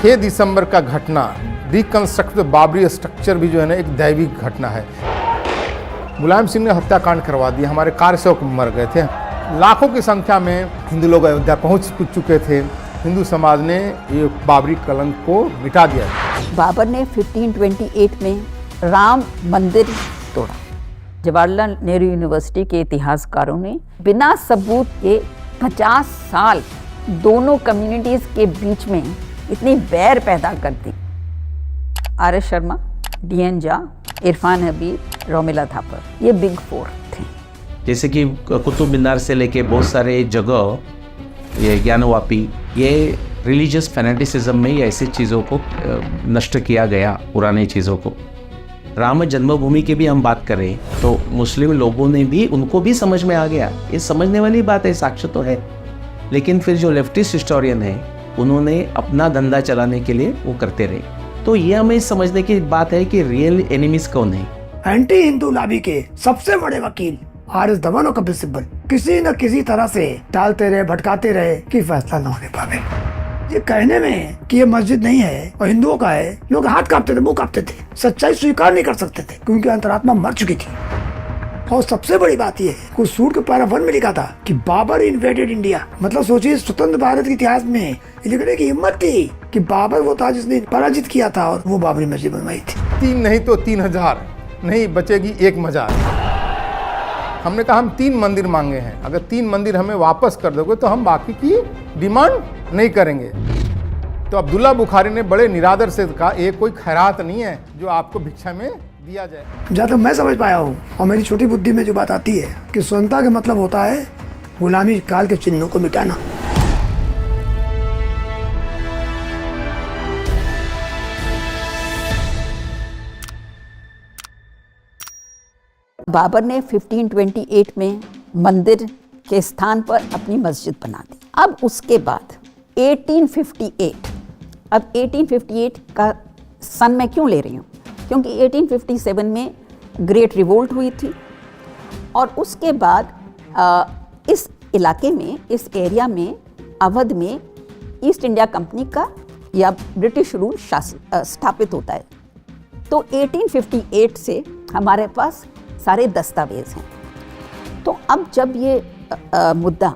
6 दिसंबर का घटना, reconstruct Babri structure भी जो है ना एक दैविक घटना है। मुलायम सिंह ने हत्याकांड करवा दिया, हमारे कार्यसेवक मर गए थे। लाखों की संख्या में हिंदू लोग अयोध्या पहुंच चुके थे। हिंदू समाज ने ये बाबरी कलंक को मिटा दिया। बाबर ने 1528 में राम मंदिर तोड़ा। जवाहरलाल नेहरू यूनिवर्सिटी के इतिहासकारों ने बिना सबूत के 50 साल दोनों कम्युनिटीज के बीच में इतनी बैर पैदा कर दी। आर.एस. शर्मा, डी.एन. झा, इरफान हबीब, रोमिला थापर, ये बिग फोर थे। जैसे कि कुतुब मीनार से लेके बहुत सारे जगह, ये ज्ञानवापी, ये रिलीजियस फैनेटिसिज्म में ये ऐसी चीज़ों को नष्ट किया गया, पुरानी चीज़ों को। राम जन्मभूमि की भी हम बात करें तो मुस्लिम लोगों ने भी, उनको भी समझ में आ गया। ये समझने वाली बात है, साक्ष्य तो है। लेकिन फिर जो लेफ्टिस्ट हिस्टोरियन है, उन्होंने अपना धंधा चलाने के लिए वो करते रहे। तो ये हमें समझने की बात है कि रियल एनिमीज कौन है। एंटी हिंदू लॉबी के सबसे बड़े वकील आर.एस. धवन और कपिल सिब्बल किसी न किसी तरह से टालते रहे, भटकाते रहे कि फैसला न होने पावे। ये कहने में कि ये मस्जिद नहीं है और हिंदुओं का है, लोग हाथ कांपते थे, मुंह कांपते थे, सच्चाई स्वीकार नहीं कर सकते थे क्योंकि अंतरात्मा मर चुकी थी। और सबसे बड़ी बात ये है, कुछ सूट के पैरा 1 में लिखा था कि बाबर इन्वेडेड इंडिया। मतलब सोचिए, स्वतंत्र भारत के इतिहास में लिखने की हिम्मत थी कि बाबर वो था जिसने पराजित किया था और वो बाबरी मस्जिद बनवाई थी। 3 नहीं तो 3000 नहीं, बचेगी एक मजार। हमने कहा हम 3 मंदिर मांगे हैं, अगर 3 मंदिर हमें वापस कर दोगे तो हम बाकी की डिमांड नहीं करेंगे। तो अब्दुल्ला बुखारी ने बड़े निरादर से कहा, ये कोई खैरात नहीं है जो आपको भिक्षा में दिया जाए। जहाँ तक मैं समझ पाया हूँ और मेरी छोटी बुद्धि में जो बात आती है कि स्वतंत्रता का मतलब होता है गुलामी काल के चिन्हों को मिटाना। बाबर ने 1528 में मंदिर के स्थान पर अपनी मस्जिद बना दी। अब उसके बाद 1858, अब 1858 का सन मैं क्यों ले रही हूँ, क्योंकि 1857 में ग्रेट रिवोल्ट हुई थी और उसके बाद इस इलाके में, इस एरिया में, अवध में ईस्ट इंडिया कंपनी का या ब्रिटिश रूल स्थापित होता है। तो 1858 से हमारे पास सारे दस्तावेज हैं। तो अब जब ये मुद्दा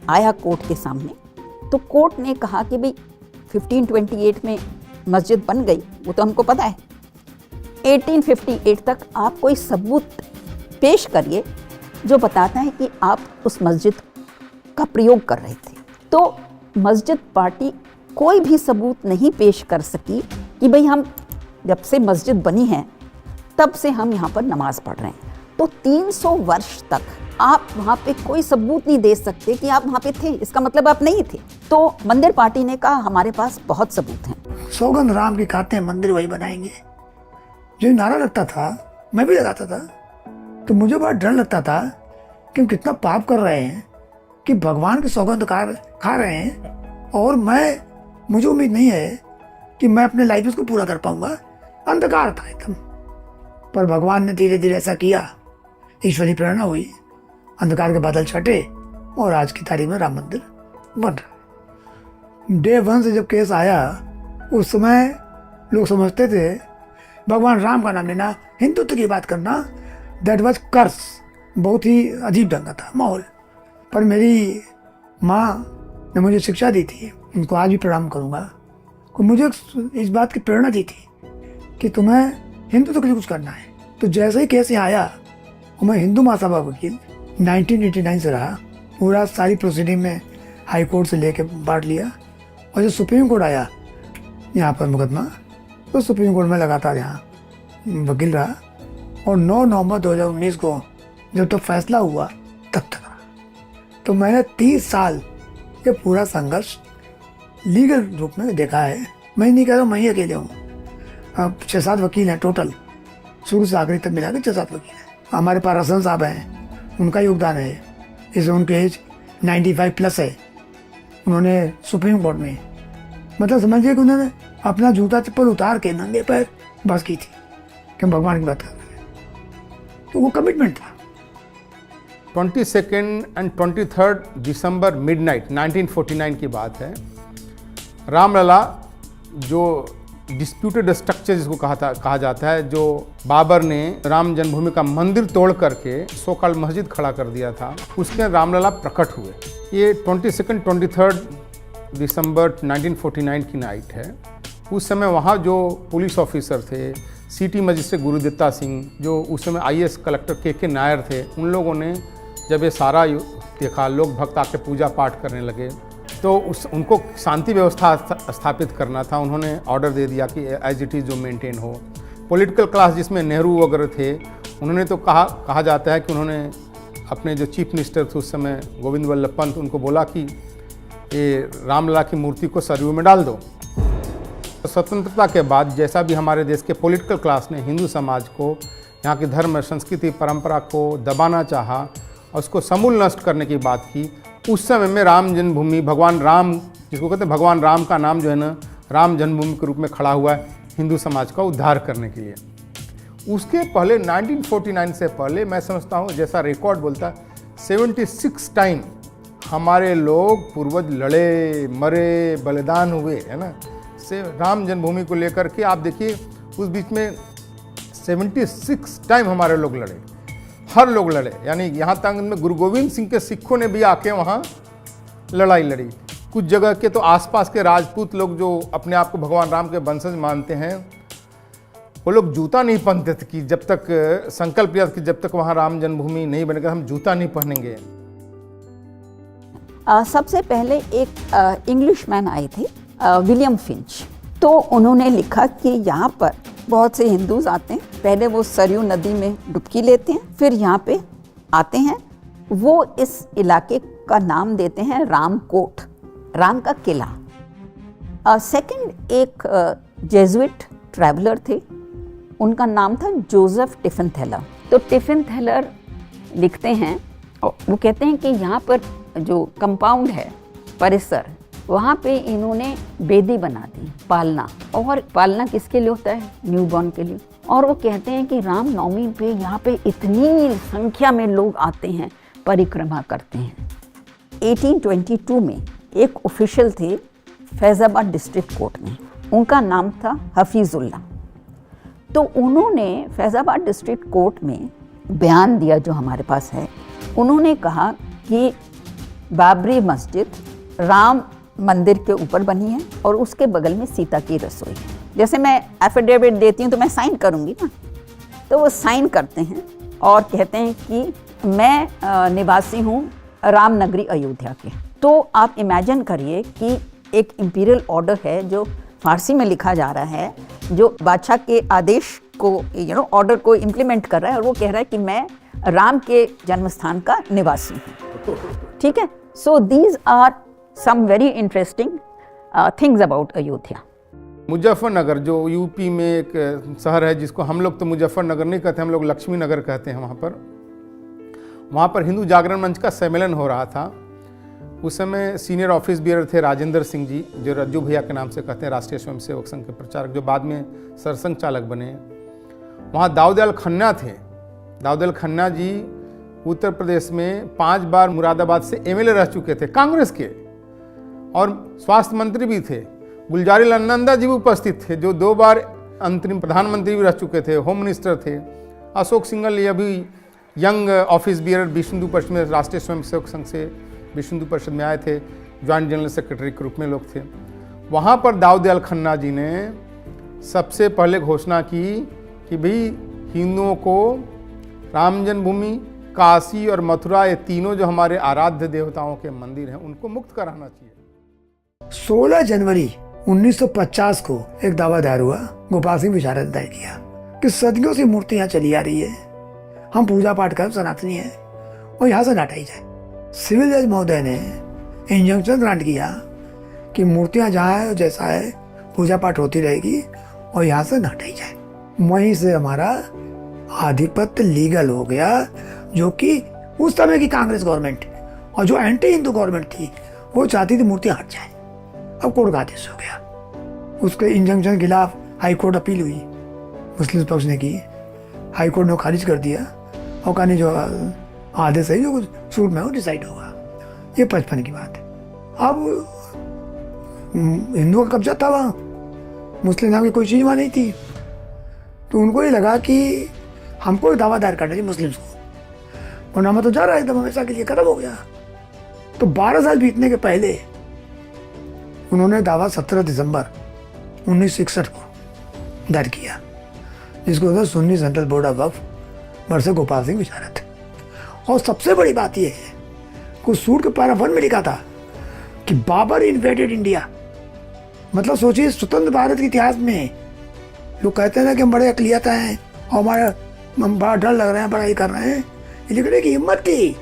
आया कोर्ट के सामने, तो कोर्ट ने कहा कि भाई 1528 में मस्जिद बन गई, वो तो हमको पता है। 1858 तक आप कोई सबूत पेश करिए जो बताता है कि आप उस मस्जिद का प्रयोग कर रहे थे। तो मस्जिद पार्टी कोई भी सबूत नहीं पेश कर सकी कि भाई हम जब से मस्जिद बनी है तब से हम यहाँ पर नमाज पढ़ रहे हैं। तो 300 वर्ष तक आप वहाँ पे कोई सबूत नहीं दे सकते कि आप वहाँ पे थे, इसका मतलब आप नहीं थे। तो मंदिर पार्टी ने कहा हमारे पास बहुत सबूत हैं। सौगंध राम की खाते हैं, मंदिर वही बनाएंगे। जो नारा लगता था, मैं भी लगाता था, तो मुझे बड़ा डर लगता था कि हम कितना पाप कर रहे हैं कि भगवान की सौगंध खा रहे हैं और मुझे उम्मीद नहीं है कि मैं अपने लाइफ उसको पूरा कर पाऊंगा। अंधकार था एकदम, पर भगवान ने धीरे धीरे ऐसा किया, ईश्वरी प्रेरणा हुई, अंधकार के बादल छटे और आज की तारीख में राम मंदिर बन रहा। डे 1 से जब केस आया, उस समय लोग समझते थे भगवान राम का नाम लेना, हिंदुत्व की बात करना, दैट वाज कर्स। बहुत ही अजीब ढंग का था माहौल। पर मेरी माँ ने मुझे शिक्षा दी थी, उनको आज भी प्रणाम करूँगा। मुझे इस बात की प्रेरणा दी थी कि तुम्हें हिंदुत्व के लिए कुछ करना है। तो जैसे ही केस यहाँ आया, मैं हिंदू महासभा वकील 1989 से रहा, पूरा सारी प्रोसीडिंग में हाई कोर्ट से लेके बांट लिया। और जो सुप्रीम कोर्ट आया यहाँ पर मुकदमा, तो सुप्रीम कोर्ट में लगातार यहाँ वकील रहा। और 9 नवंबर 2019 को जब तक फैसला हुआ तब तक रहा। तो मैंने 30 साल ये पूरा संघर्ष लीगल रूप में देखा है। मैं नहीं कह रहा हूँ मैं ही अकेले हूँ, 6-7 वकील हैं टोटल, शुरू से आखिरी तक मिला के 6-7 वकील हैं। हमारे पास रसन साहब हैं, उनका योगदान है। इसमें उनकी एज 95 प्लस है। उन्होंने सुप्रीम कोर्ट में, मतलब समझिए कि उन्होंने अपना जूता चप्पल उतार के नंगे पैर बस की थी कि हम भगवान की बात कर रहे हैं। तो वो कमिटमेंट था। 22 एंड 23 दिसंबर मिडनाइट 1949 की बात है। रामलला जो डिस्प्यूटेड स्ट्रक्चर जिसको कहा जाता है, जो बाबर ने राम जन्मभूमि का मंदिर तोड़ करके सो कॉल्ड मस्जिद खड़ा कर दिया था, उसके रामलला प्रकट हुए। ये 23 दिसंबर 1949 की नाइट है। उस समय वहाँ जो पुलिस ऑफिसर थे, सिटी मजिस्ट्रेट गुरुदत्ता सिंह, जो उस समय IAS कलेक्टर के नायर थे, उन लोगों ने जब ये सारा देखा, लोग भक्त आके पूजा पाठ करने लगे, तो उनको शांति व्यवस्था स्थापित करना था। उन्होंने ऑर्डर दे दिया कि एज इट इज़ जो मेंटेन हो। पॉलिटिकल क्लास जिसमें नेहरू वगैरह थे, उन्होंने तो कहा जाता है कि उन्होंने अपने जो चीफ मिनिस्टर थे उस समय गोविंद वल्लभ पंत, उनको बोला कि ये रामलला की मूर्ति को सरयू में डाल दो। तो स्वतंत्रता के बाद जैसा भी हमारे देश के पॉलिटिकल क्लास ने हिंदू समाज को, यहाँ की धर्म संस्कृति परंपरा को दबाना चाहा और उसको समूल नष्ट करने की बात की, उस समय में राम जन्मभूमि, भगवान राम जिसको कहते हैं, भगवान राम का नाम जो है ना, राम जन्मभूमि के रूप में खड़ा हुआ है हिंदू समाज का उद्धार करने के लिए। उसके पहले 1949 से पहले मैं समझता हूँ, जैसा रिकॉर्ड बोलता है, 76 टाइम हमारे लोग पूर्वज लड़े, मरे, बलिदान हुए, है ना, से राम जन्मभूमि को लेकर के। आप देखिए उस बीच में 76 टाइम हमारे लोग लड़े, हर लोग लड़े, यानी यहाँ तक में गुरु गोविंद सिंह के सिखों ने भी आके वहाँ लड़ाई लड़ी। कुछ जगह के तो आसपास के राजपूत लोग जो अपने आप को भगवान राम के वंशज मानते हैं, वो लोग जूता नहीं पहनते थे कि जब तक संकल्प लिया कि जब तक वहाँ राम जन्मभूमि नहीं बनेगा हम जूता नहीं पहनेंगे। सबसे पहले एक इंग्लिशमैन आए थे, विलियम फिंच। तो उन्होंने लिखा कि यहाँ पर बहुत से हिंदूज आते हैं, पहले वो सरयू नदी में डुबकी लेते हैं, फिर यहाँ पे आते हैं। वो इस इलाके का नाम देते हैं रामकोट, राम का किला। सेकंड एक जेजुइट ट्रैवलर थे, उनका नाम था जोसेफ टिफिन-थैलर। तो टिफिन-थैलर लिखते हैं, वो कहते हैं कि यहाँ पर जो कंपाउंड है, परिसर, वहाँ पे इन्होंने बेदी बना दी, पालना। और पालना किसके लिए होता है? न्यूबॉर्न के लिए। और वो कहते हैं कि राम नवमी पे यहाँ पे इतनी संख्या में लोग आते हैं, परिक्रमा करते हैं। 1822 में एक ऑफिशियल थे फैज़ाबाद डिस्ट्रिक्ट कोर्ट में, उनका नाम था हफीजुल्ला। तो उन्होंने फैज़ाबाद डिस्ट्रिक्ट कोर्ट में बयान दिया जो हमारे पास है। उन्होंने कहा कि बाबरी मस्जिद राम मंदिर के ऊपर बनी है और उसके बगल में सीता की रसोई है। जैसे मैं एफिडेविट देती हूँ तो मैं साइन करूँगी ना, तो वो साइन करते हैं और कहते हैं कि मैं निवासी हूँ रामनगरी अयोध्या के। तो आप इमेजिन करिए कि एक इंपीरियल ऑर्डर है जो फारसी में लिखा जा रहा है, जो बादशाह के आदेश को ऑर्डर को इम्प्लीमेंट कर रहा है, और वो कह रहा है कि मैं राम के जन्मस्थान का निवासी हूँ। ठीक है, so these are some very interesting things about Ayodhya. Muzaffarnagar जो यूपी में एक शहर है, जिसको हम लोग तो मुजफ्फरनगर नहीं कहते, हम लोग लक्ष्मी नगर कहते हैं। वहाँ पर हिंदू जागरण मंच का सम्मेलन हो रहा था। उस समय सीनियर ऑफिस बियर थे राजेंद्र सिंह जी, जो रज्जू भैया के नाम से कहते हैं, राष्ट्रीय स्वयंसेवक संघ के प्रचारक, जो बाद में सरसंघ चालक बने। वहाँ दाऊदयाल खन्ना थे। दाऊदयाल खन्ना जी उत्तर प्रदेश में 5 बार मुरादाबाद से MLA रह चुके थे, कांग्रेस के, और स्वास्थ्य मंत्री भी थे। गुलजारीलाल नंदा जी भी उपस्थित थे, जो 2 बार अंतरिम प्रधानमंत्री भी रह चुके थे, होम मिनिस्टर थे। अशोक सिंघल ये अभी यंग ऑफिस बियर विश्व हिंदू परिषद में, राष्ट्रीय स्वयंसेवक संघ से विश्व हिंदू परिषद में आए थे, ज्वाइंट जनरल सेक्रेटरी के रूप में लोग थे। वहाँ पर दाऊदयाल खन्ना जी ने सबसे पहले घोषणा की कि भाई हिंदुओं को राम जन्मभूमि, काशी और मथुरा, ये तीनों जो हमारे आराध्य देवताओं के मंदिर हैं, उनको मुक्त कराना चाहिए। 16 जनवरी 1950 को एक दावा दायर हुआ, गोपाल सिंह विचारक ने दायर किया कि सदियों से मूर्ति यहाँ चली आ रही है, हम पूजा पाठ कर सनातनी है और यहाँ से न हटाई जाए। सिविल जज महोदय ने इंजंक्शन ग्रांट किया कि मूर्तियाँ जहाँ है जैसा है पूजा पाठ होती रहेगी और यहाँ से न हटाई जाए। वहीं से हमारा आधिपत्य लीगल हो गया, जो कि उस समय की कांग्रेस गवर्नमेंट और जो एंटी हिंदू गवर्नमेंट थी वो चाहती थी मूर्तियाँ हट जाए। अब कोर्ट का आदेश हो गया, उसके इंजंक्शन के खिलाफ हाई कोर्ट अपील हुई, मुस्लिम पक्ष ने की, हाई कोर्ट ने खारिज कर दिया और कहा नहीं, जो आदेश है जो कुछ सूट में हो डिसाइड होगा। ये 55 की बात है। अब हिंदुओं का कब्जा था वहाँ, मुस्लिम नाम की कोई चीज़ वहाँ नहीं थी। तो उनको ये लगा कि हमको एक दावा दायर करना चाहिए मुस्लिम्स को, और नामा तो जा रहा है एकदम हमेशा के लिए, खत्म हो गया। तो 12 साल बीतने के पहले उन्होंने दावा 17 दिसंबर 1961 को दायर किया, जिसको था सुन्नी सेंट्रल बोर्ड ऑफ वक्फ मर्से गोपाल सिंह विशारद। और सबसे बड़ी बात यह है कि सूट के पैरा 1 में लिखा था कि बाबर इन्वेडेड इंडिया। मतलब सोचिए, स्वतंत्र भारत के इतिहास में लोग कहते हैं ना कि हम बड़े अकलियत हैं और हम बड़ा डर लग रहे हैं, पढ़ाई कर रहे हैं, ये लिखने की हिम्मत थी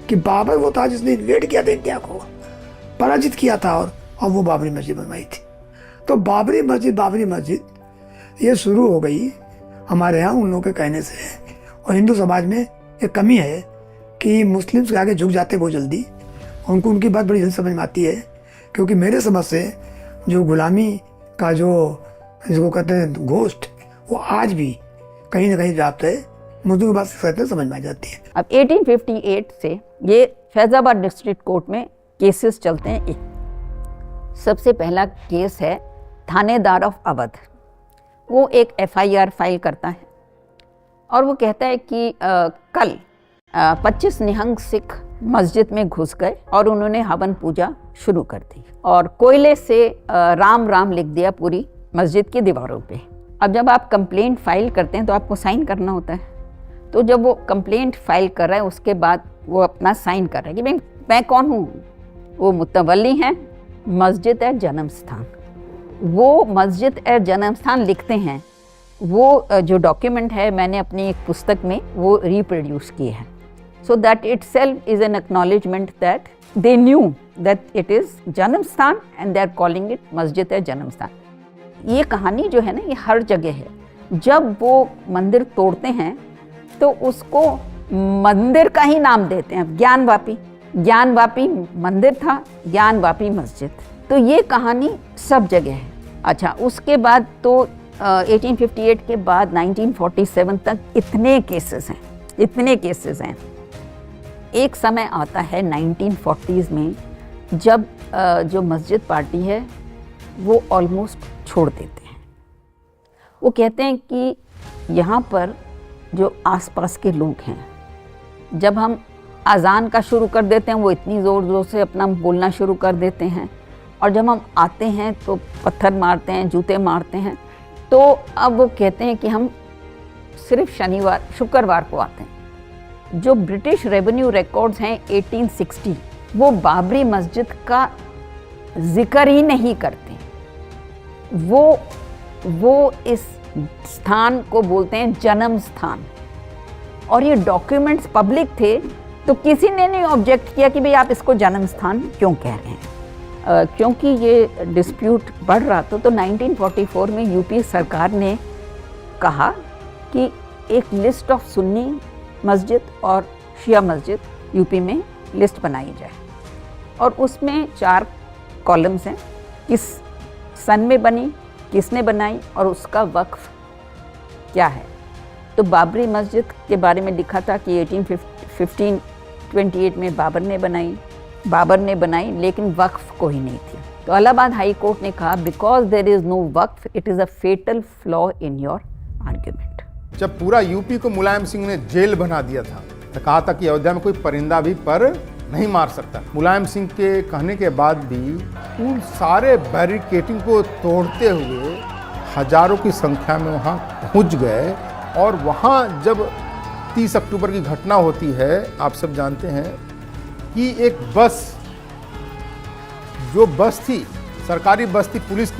कि बाबर वो था जिसने इन्वेड किया था इंडिया को, पराजित किया था, और वो बाबरी मस्जिद बनवाई थी। तो बाबरी मस्जिद ये शुरू हो गई हमारे यहाँ उन लोगों के कहने से। और हिंदू समाज में एक कमी है कि मुस्लिम्स के आगे झुक जाते बहुत जल्दी, उनको उनकी बात बड़ी जल्दी समझ में आती है, क्योंकि मेरे समझ से जो गुलामी का जो जिसको कहते हैं घोस्ट, वो आज भी कहीं ना कहीं व्याप्त है, मुझे बात कहते समझ में आ जाती है। अब 1858 से ये फैजाबाद डिस्ट्रिक्ट कोर्ट में केसेस चलते हैं। सबसे पहला केस है थानेदार ऑफ अवध। वो एक FIR फाइल करता है और वो कहता है कि कल 25 निहंग सिख मस्जिद में घुस गए और उन्होंने हवन पूजा शुरू कर दी और कोयले से राम राम लिख दिया पूरी मस्जिद की दीवारों पे। अब जब आप कंप्लेंट फाइल करते हैं तो आपको साइन करना होता है। तो जब वो कंप्लेंट फाइल कर रहा है उसके बाद वो अपना साइन कर रहा है कि मैं कौन हूँ। वो मुतवल्ली हैं, मस्जिद है जन्म स्थान। वो मस्जिद है जन्म स्थान लिखते हैं। वो जो डॉक्यूमेंट है मैंने अपनी एक पुस्तक में वो रिप्रोड्यूस किए हैं। So that itself is an acknowledgement that they knew that it is जन्म स्थान and they are calling it मस्जिद है जन्म स्थान। ये कहानी जो है ना, ये हर जगह है। जब वो मंदिर तोड़ते हैं तो उसको मंदिर का ही नाम देते हैं, ज्ञानवापी मंदिर था, ज्ञानवापी मस्जिद। तो ये कहानी सब जगह है। अच्छा, उसके बाद तो 1858 के बाद 1947 तक इतने केसेस हैं। एक समय आता है 1940s में जब जो मस्जिद पार्टी है वो ऑलमोस्ट छोड़ देते हैं। वो कहते हैं कि यहाँ पर जो आसपास के लोग हैं, जब हम अजान का शुरू कर देते हैं वो इतनी ज़ोर से अपना बोलना शुरू कर देते हैं, और जब हम आते हैं तो पत्थर मारते हैं, जूते मारते हैं। तो अब वो कहते हैं कि हम सिर्फ शुक्रवार को आते हैं। जो ब्रिटिश रेवेन्यू रिकॉर्ड्स हैं 1860, वो बाबरी मस्जिद का जिक्र ही नहीं करते। वो इस स्थान को बोलते हैं जन्म स्थान। और ये डॉक्यूमेंट्स पब्लिक थे, तो किसी ने नहीं ऑब्जेक्ट किया कि भाई आप इसको जन्म स्थान क्यों कह रहे हैं। क्योंकि ये डिस्प्यूट बढ़ रहा था, तो 1944 में यूपी सरकार ने कहा कि एक लिस्ट ऑफ सुन्नी मस्जिद और शिया मस्जिद यूपी में लिस्ट बनाई जाए, और उसमें 4 कॉलम्स हैं, किस सन में बनी, किसने बनाई और उसका वक्फ क्या है। तो बाबरी मस्जिद के बारे में लिखा था कि 1528 में बाबर ने बनाई, लेकिन वक्फ कोई नहीं थी। तो इलाहाबाद हाई कोर्ट ने कहा because there is no waqf it is a fatal flaw in your argument. जब पूरा यूपी को मुलायम सिंह ने जेल बना दिया था तो कहा था कि अयोध्या में कोई परिंदा भी पर नहीं मार सकता। मुलायम सिंह के कहने के बाद भी उन सारे बैरिकेडिंग को तोड़ते हुए हजारों की संख्या में वहाँ पहुँच गए। और वहाँ जब 30 अक्टूबर की घटना होती है, आप सब जानते हैं कि एक बस थी, सरकारी बस थी, पुलिस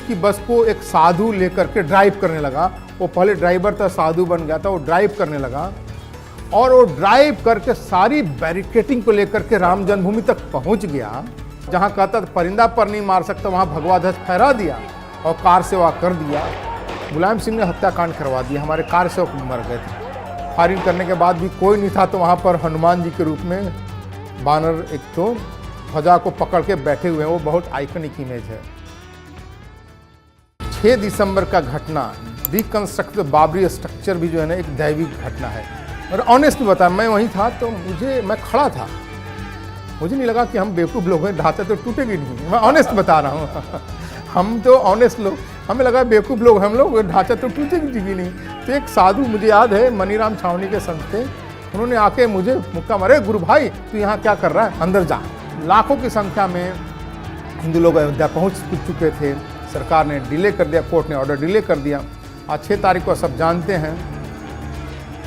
की बस को एक साधु लेकर के ड्राइव करने लगा। वो पहले ड्राइवर था, साधु बन गया था, वो ड्राइव करने लगा और वो ड्राइव करके सारी बैरिकेडिंग को लेकर के राम जन्मभूमि तक पहुंच गया। जहां कहता था परिंदा पर नहीं मार सकता, वहां भगवा ध्वज फहरा दिया और कार सेवा कर दिया। मुलायम सिंह ने हत्याकांड करवा दिया, हमारे कार सेवक मर गए थे। फायरिंग करने के बाद भी कोई नहीं था, तो वहाँ पर हनुमान जी के रूप में बानर एक तो ध्वजा को पकड़ के बैठे हुए हैं। वो बहुत आइकनिक इमेज है। 6 दिसंबर का घटना, रिकंस्ट्रक्ट बाबरी स्ट्रक्चर भी जो है ना एक दैविक घटना है। और ऑनेस्टली बता, मैं वहीं था तो मैं खड़ा था, मुझे नहीं लगा कि हम बेवकूफ़ लोग हैं, ढाते तो टूटेगी नहीं। मैं ऑनेस्ट बता रहा हूँ। हम तो ऑनेस्ट लोग, हमें लगा बेवकूफ़ लोग हम लोग, ढांचा तो टूटेगी नहीं। तो एक साधु, मुझे याद है मनीराम छावनी के संत थे, उन्होंने आके मुझे मुक्का मारे, गुरु भाई तू यहाँ क्या कर रहा है, अंदर जा। लाखों की संख्या में हिंदू लोग अयोध्या पहुँच चुके थे, सरकार ने डिले कर दिया, कोर्ट ने ऑर्डर डिले कर दिया। आज 6 तारीख को सब जानते हैं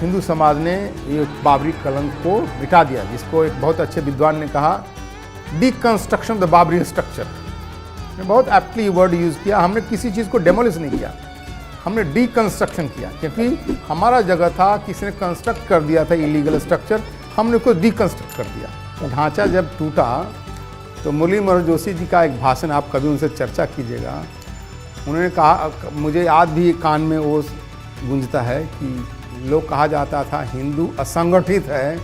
हिंदू समाज ने ये बाबरी कलंक को मिटा दिया, जिसको एक बहुत अच्छे विद्वान ने कहा डिकंस्ट्रक्शन द बाबरी स्ट्रक्चर। बहुत एप्टली वर्ड यूज़ किया। हमने किसी चीज़ को डेमोलिश नहीं किया, हमने डिकंस्ट्रक्शन किया, क्योंकि हमारा जगह था, किसी ने कंस्ट्रक्ट कर दिया था इलीगल स्ट्रक्चर, हमने उसको डिकंस्ट्रक्ट कर दिया। ढांचा जब टूटा तो मुरली मनोहर जोशी जी का एक भाषण, आप कभी उनसे चर्चा कीजिएगा, उन्होंने कहा, मुझे आज भी कान में वो गूंजता है कि लोग कहा जाता था हिंदू असंगठित है,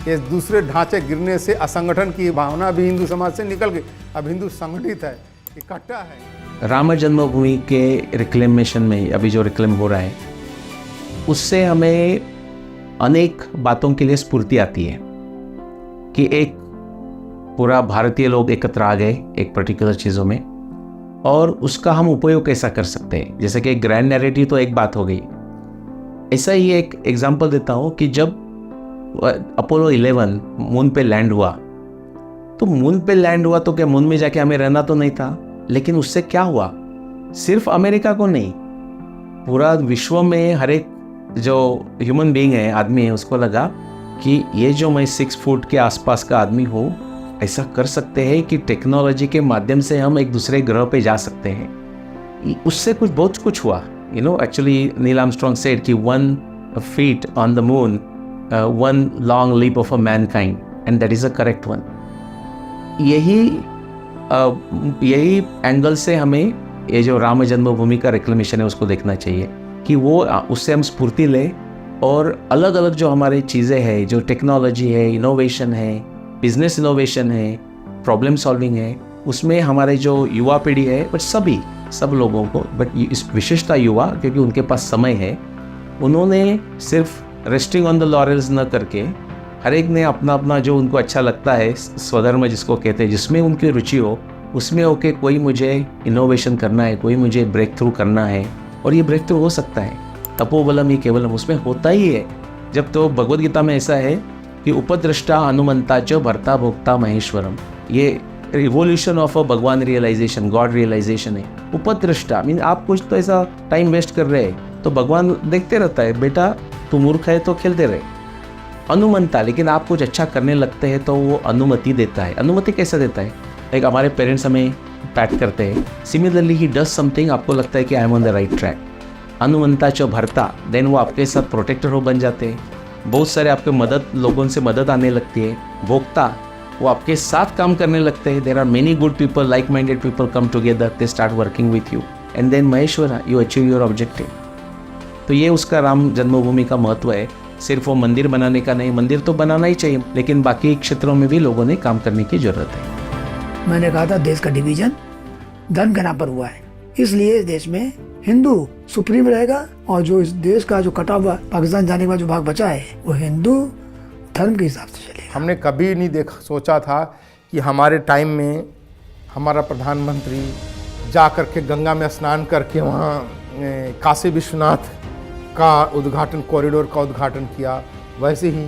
इस दूसरे ढांचे गिरने से असंगठन की भावना भी हिंदू समाज से निकल गई, अब हिंदू संगठित है, इकट्ठा है। राम जन्मभूमि के रिक्लेमेशन में अभी जो रिक्लेम हो रहा है, उससे हमें अनेक बातों के लिए स्फूर्ति आती है कि एक पूरा भारतीय लोग एकत्र आ गए एक पर्टिकुलर चीज़ों में, और उसका हम उपयोग कैसा कर सकते हैं। जैसे कि ग्रैंड नैरेटिव तो एक बात हो गई, ऐसा ही एक एग्जांपल देता हूँ कि जब अपोलो 11 मून पे लैंड हुआ, तो मून पे लैंड हुआ तो क्या मून में जाके हमें रहना तो नहीं था, लेकिन उससे क्या हुआ, सिर्फ अमेरिका को नहीं, पूरा विश्व में हर एक जो ह्यूमन बीइंग है, आदमी है, उसको लगा कि ये जो मैं 6 फुट के आसपास का आदमी हूँ, ऐसा कर सकते हैं कि टेक्नोलॉजी के माध्यम से हम एक दूसरे ग्रह पे जा सकते हैं। उससे बहुत कुछ हुआ। एक्चुअली नील आर्मस्ट्रॉन्ग सेड कि 1 feet on the moon, 1 long leap of a mankind, and that is a correct one. यही एंगल से हमें ये जो राम जन्मभूमि का रिक्लेमेशन है उसको देखना चाहिए कि वो उससे हम स्फूर्ति लें, और अलग अलग जो हमारे चीज़ें हैं, जो टेक्नोलॉजी है, इनोवेशन है, बिजनेस इनोवेशन है, प्रॉब्लम सॉल्विंग है, उसमें हमारे जो युवा पीढ़ी है, बट सब लोगों को, बट इस विशेषता युवा, क्योंकि उनके पास समय है, उन्होंने सिर्फ रेस्टिंग ऑन द लॉरेल्स न करके हर एक ने अपना अपना जो उनको अच्छा लगता है, स्वधर्म जिसको कहते हैं, जिसमें उनकी रुचि हो, उसमें होके कोई मुझे इनोवेशन करना है, कोई मुझे ब्रेक थ्रू करना है, और ये ब्रेक थ्रू हो सकता है। तपोबलम ही केवलम, उसमें होता ही है। जब तो भगवद गीता में ऐसा है कि उपद्रष्टा हनुमंता च भर्ता भोक्ता महेश्वरम, ये रिवोल्यूशन ऑफ अ भगवान रियलाइजेशन, गॉड रियलाइजेशन है। उपद्रष्टा मीन आप कुछ तो ऐसा टाइम वेस्ट कर रहे हैं तो भगवान देखते रहता है, बेटा तू मूर्ख है तो खेलते रहे। अनुमंता, लेकिन आप कुछ अच्छा करने लगते हैं तो वो अनुमति देता है। अनुमति कैसे देता है? एक हमारे पेरेंट्स हमें पैट करते हैं, सिमिलरली ही डज समथिंग, आपको लगता है कि I am on the right track. अनुमंता चो भरता, देन वो आपके साथ प्रोटेक्टर हो बन जाते हैं, बहुत सारे आपके लोगों से मदद आने लगती है। भोक्ता, वो आपके साथ काम करने लगते हैं। There are many good people, like minded people come together, they start working with you, and then Maheshwara, you achieve your objective. तो ये उसका राम जन्मभूमि का महत्व है। सिर्फ वो मंदिर बनाने का नहीं, मंदिर तो बनाना ही चाहिए, लेकिन बाकी क्षेत्रों में भी लोगों ने काम करने की जरूरत है। मैंने कहा था देश का डिवीजन धर्म के नाम पर हुआ है, इसलिए इस देश में हिंदू सुप्रीम रहेगा, और जो इस देश का जो कटा हुआ पाकिस्तान जाने के बाद जो भाग बचा है वो हिंदू धर्म के हिसाब से चलेगा। हमने कभी नहीं सोचा था कि हमारे टाइम में हमारा प्रधानमंत्री जा कर के गंगा में स्नान करके वहाँ काशी विश्वनाथ का उद्घाटन, कॉरिडोर का उद्घाटन किया। वैसे ही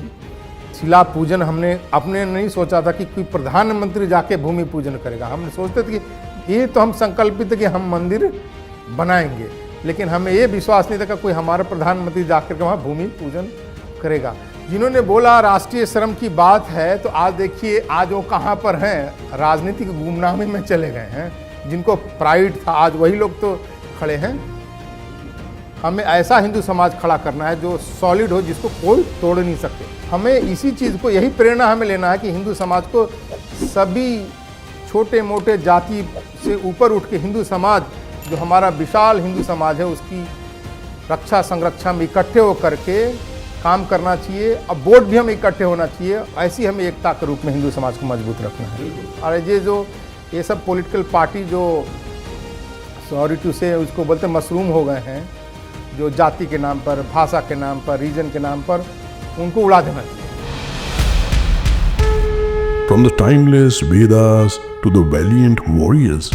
शिला पूजन हमने अपने नहीं सोचा था कि कोई प्रधानमंत्री जाके भूमि पूजन करेगा। हमने सोचते थे कि ये तो हम संकल्पित थे कि हम मंदिर बनाएंगे, लेकिन हमें ये विश्वास नहीं था कि कोई हमारा प्रधानमंत्री जाकर के वहाँ भूमि पूजन करेगा। जिन्होंने बोला राष्ट्रीय शर्म की बात है, तो आज देखिए आज वो कहाँ पर हैं, राजनीतिक गुमनामी में चले गए हैं। जिनको प्राइड था आज वही लोग तो खड़े हैं। हमें ऐसा हिंदू समाज खड़ा करना है जो सॉलिड हो, जिसको कोई तोड़ नहीं सकते। हमें इसी चीज़ को, यही प्रेरणा हमें लेना है कि हिंदू समाज को सभी छोटे मोटे जाति से ऊपर उठ के हिंदू समाज, जो हमारा विशाल हिंदू समाज है, उसकी रक्षा संरक्षण में इकट्ठे होकर के काम करना चाहिए। अब वोट भी हमें इकट्ठे होना चाहिए। ऐसी हमें एकता के रूप में हिंदू समाज को मजबूत रखना है। और ये सब पॉलिटिकल पार्टी जो सॉरी टू से उसको बोलते मशरूम हो गए हैं, जो जाति के नाम पर, भाषा के नाम पर, रीजन के नाम पर, उनको उड़ा देना चाहिए। From the timeless Vedas to the valiant warriors,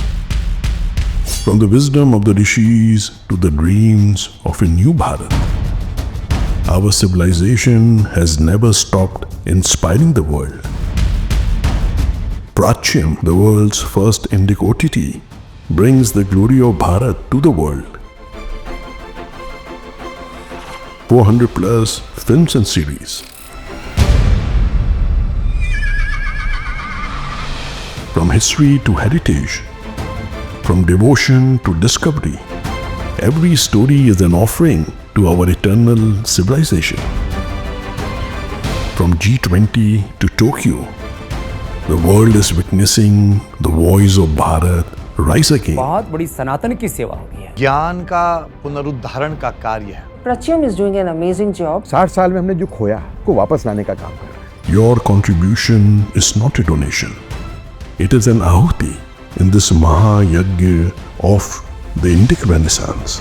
From the wisdom of the rishis to the dreams of a new Bharat, our civilization has never stopped inspiring the world. Prachyam, the world's first Indic OTT, brings the glory of Bharat to the world. 400 plus films and series. From history to heritage, from devotion to discovery, every story is an offering to our eternal civilization. From G20 to Tokyo, the world is witnessing the voice of Bharat rise again. बहुत बड़ी सनातन की सेवा हो रही है। ज्ञान का पुनरुद्धारण का कार्य है। Pratyam is doing an amazing job. 60 साल में हमने जो खोया को वापस लाने का काम कर रहे हैं। Your contribution is not a donation. It is an ahuti in this Mahayagya of the Indic Renaissance.